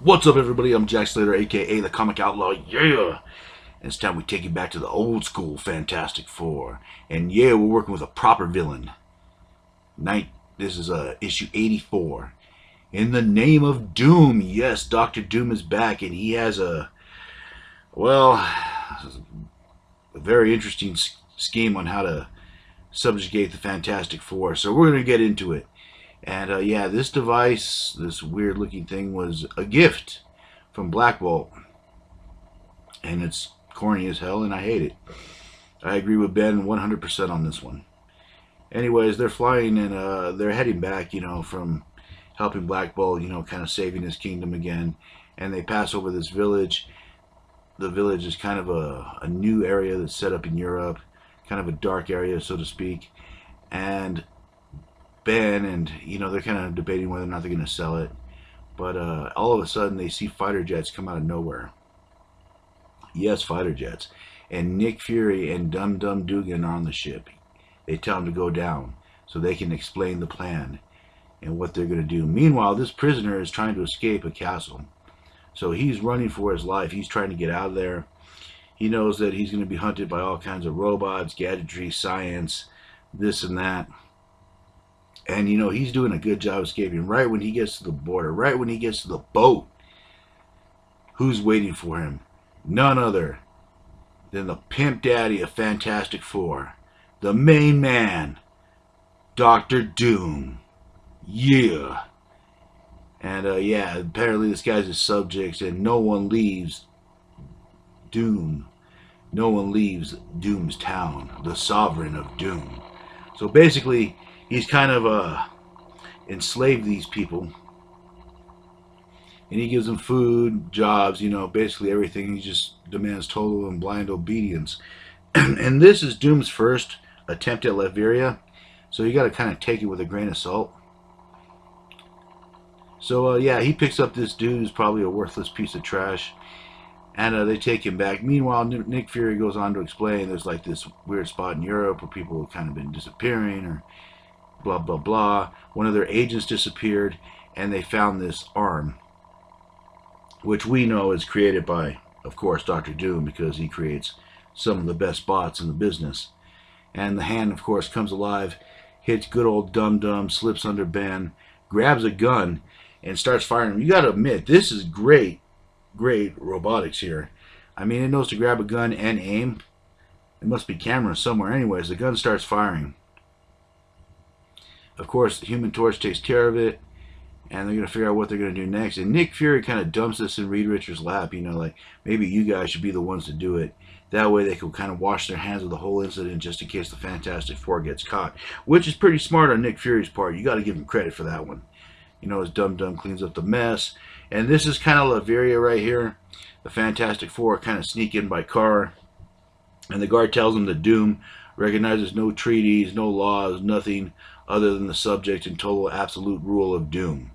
What's up, everybody? I'm Jack Slater, aka the Comic Outlaw. Yeah! And it's time we take you back to the old school Fantastic Four. And yeah, we're working with a proper villain. This is issue 84. In the name of Doom. Yes, Doctor Doom is back, and he has a very interesting scheme on how to subjugate the Fantastic Four. So we're going to get into it. And yeah, this device, this weird looking thing, was a gift from Black Bolt. And it's corny as hell, and I hate it. I agree with Ben 100% on this one. Anyways, they're flying and they're heading back, from helping Black Bolt, kind of saving his kingdom again. And they pass over this village. The village is kind of a new area that's set up in Europe, kind of a dark area, so to speak. And Ben and, they're kind of debating whether or not they're going to sell it. But all of a sudden, they see fighter jets come out of nowhere. Yes, fighter jets. And Nick Fury and Dum Dum Dugan are on the ship. They tell him to go down so they can explain the plan and what they're going to do. Meanwhile, this prisoner is trying to escape a castle. So he's running for his life. He's trying to get out of there. He knows that he's going to be hunted by all kinds of robots, gadgetry, science, this and that. And, he's doing a good job escaping. Right when he gets to the border, right when he gets to the boat, who's waiting for him? None other than the pimp daddy of Fantastic Four, the main man, Doctor Doom. Yeah. And yeah, apparently this guy's his subject, and no one leaves Doom. No one leaves Doom's town, the sovereign of Doom. So basically, he's kind of enslaved these people. And he gives them food, jobs, basically everything. He just demands total and blind obedience. And this is Doom's first attempt at Latveria, so you got to kind of take it with a grain of salt. So yeah, he picks up this dude who's probably a worthless piece of trash, and they take him back. Meanwhile, Nick Fury goes on to explain there's like this weird spot in Europe where people have kind of been disappearing, or blah blah blah. One of their agents disappeared, and they found this arm, which we know is created by, of course, Doctor Doom, because he creates some of the best bots in the business. And the hand, of course, comes alive, hits good old Dum Dum, slips under Ben, grabs a gun, and starts firing. You got to admit, this is great robotics here. I mean, it knows to grab a gun and aim. There must be cameras somewhere. Anyways, the gun starts firing. Of course, the Human Torch takes care of it, and they're going to figure out what they're going to do next. And Nick Fury kind of dumps this in Reed Richards' lap, like, maybe you guys should be the ones to do it. That way they can kind of wash their hands of the whole incident just in case the Fantastic Four gets caught. Which is pretty smart on Nick Fury's part. You got to give him credit for that one. As Dum Dum cleans up the mess. And this is kind of Latveria right here. The Fantastic Four kind of sneak in by car. And the guard tells them that Doom recognizes no treaties, no laws, nothing other than the subject and total absolute rule of Doom.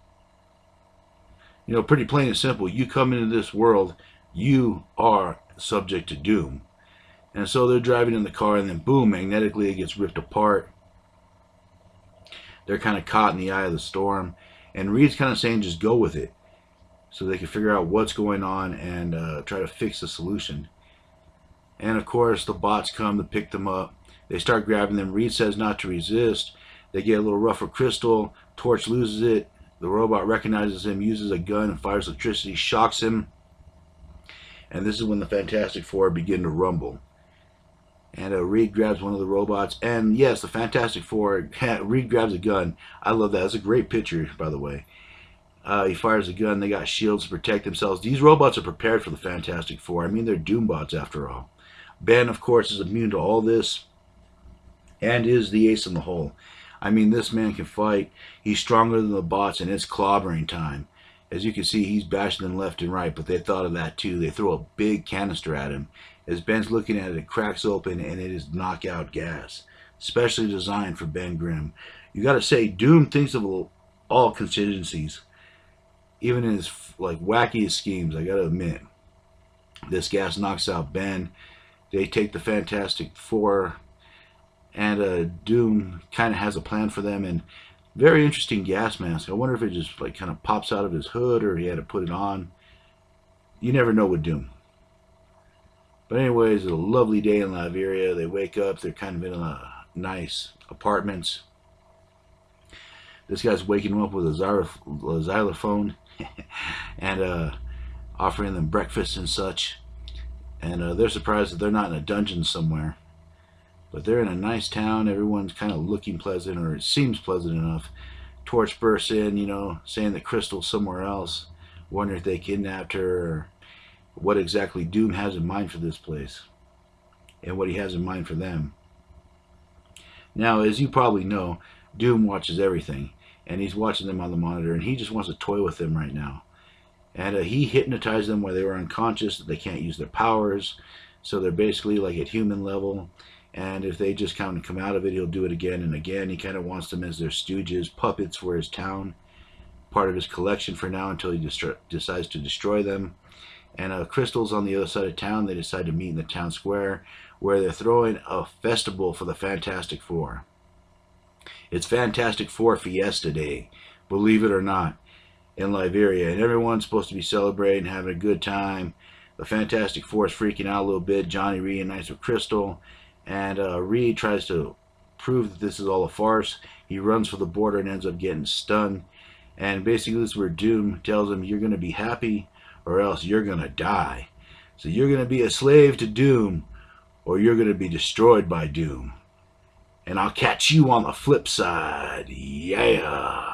Pretty plain and simple. You come into this world, you are subject to Doom. And so they're driving in the car, and then boom, magnetically it gets ripped apart. They're kind of caught in the eye of the storm. And Reed's kind of saying just go with it, so they can figure out what's going on and try to fix the solution. And of course, the bots come to pick them up. They start grabbing them. Reed says not to resist. They get a little rough with Crystal. Torch loses it. The robot recognizes him, uses a gun, and fires electricity, shocks him. And this is when the Fantastic Four begin to rumble. And Reed grabs one of the robots. And yes, the Fantastic Four, Reed grabs a gun. I love that. That's a great picture, by the way. He fires a gun. They got shields to protect themselves. These robots are prepared for the Fantastic Four. I mean, they're Doombots after all. Ben, of course, is immune to all this and is the ace in the hole. I mean, this man can fight. He's stronger than the bots, and it's clobbering time. As you can see, he's bashing them left and right, but they thought of that too. They throw a big canister at him. As Ben's looking at it, it cracks open, and it is knockout gas, specially designed for Ben Grimm. You got to say, Doom thinks of all contingencies, even in his wackiest schemes. I got to admit, this gas knocks out Ben. They take the Fantastic Four, and Doom kind of has a plan for them, and Very interesting gas mask. I wonder if it just like kind of pops out of his hood or he had to put it on. You never know with Doom. But anyways, it's a lovely day in Latveria. They wake up. They're kind of in a nice apartments. This guy's waking them up with a xylophone and offering them breakfast and such. And they're surprised that they're not in a dungeon somewhere. But they're in a nice town. Everyone's kind of looking pleasant, or it seems pleasant enough. Torch bursts in, saying that Crystal's somewhere else. Wondering if they kidnapped her, or what exactly Doom has in mind for this place. And what he has in mind for them. Now, as you probably know, Doom watches everything. And he's watching them on the monitor, and he just wants to toy with them right now. And he hypnotized them while they were unconscious. They can't use their powers. So they're basically like at human level. And if they just kind of come out of it, he'll do it again and again. He kind of wants them as their stooges, puppets for his town. Part of his collection for now until he decides to destroy them. And Crystal's on the other side of town. They decide to meet in the town square where they're throwing a festival for the Fantastic Four. It's Fantastic Four Fiesta Day, believe it or not, in Latveria. And everyone's supposed to be celebrating, having a good time. The Fantastic Four is freaking out a little bit. Johnny reunites with Crystal. And Reed tries to prove that this is all a farce. He runs for the border and ends up getting stunned. And basically this is where Doom tells him, you're going to be happy or else you're going to die. So you're going to be a slave to Doom or you're going to be destroyed by Doom. And I'll catch you on the flip side. Yeah.